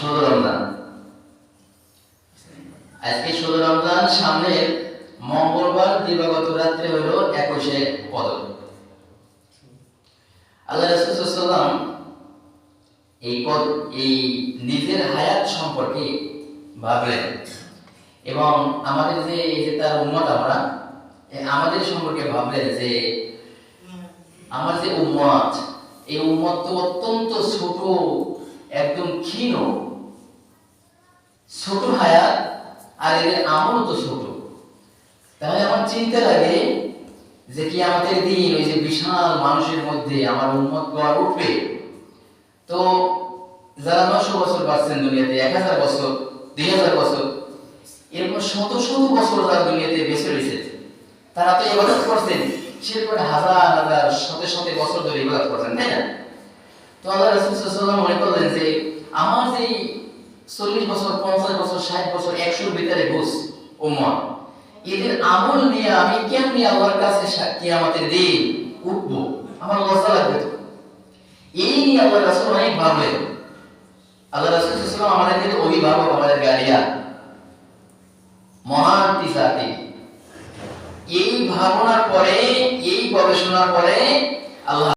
16 রমজান। আজকে 16 রমজান, সামনের মঙ্গলবার দিবাগত রাত্রে হলো 21শে কদর। আল্লাহ রাসূল সাল্লাল্লাহু আলাইহি ওয়াসাল্লাম এই নিজের হায়াত সম্পর্কে ভাবলেন এবং আমাদের যে তার উম্মত, আমরা আমাদের সম্পর্কে ভাবলেন যে আমার যে উম্মত, এই উম্মত তো অত্যন্ত ছোট, একদম ক্ষীণ, ছোট হায়াত, আর এদের আমল তো ছোট। তাহলে আমার চিন্তা লাগে যে কি আমাদের দিন ওই যে বিশাল মানুষের মধ্যে আমার উম্মত গড় উঠবে। তো যারা 900 বছর বাঁচছেন দুনিয়াতে, 1000 বছর, 2000 বছর, এরকম শত শত বছর যারা দুনিয়াতে বেঁচে রয়েছে, তারা তো ইবাদত করছেন, সেরকম হাজার হাজার শত শত বছর ধরে ইবাদত করছেন, তাই না? তো আল্লাহ রাসূল সাল্লাল্লাহু আলাইহি ওয়াসাল্লাম মনে করলেন যে আমার যে 40 বছর, 50 বছর, 60 বছর, 100-র ভিতরে ঘুষ উম্মত, এদের আমল নিয়ে আমি কেমনি আল্লাহর কাছে কিয়ামতের দিন উঠবো, আমার লজ্জা লাগবে। তো এই নিয়ে আল্লাহ রাসূল অনেক ভাবলেন। আল্লাহ রাসূল সাল্লাল্লাহু আলাইহি ওয়াসাল্লাম আমাদের কিন্তু অভিভাবক, আমাদের গার্ডিয়ান, মহান জাতি। এই ভাবনার পরে, এই গবেষণার পরে আল্লাহ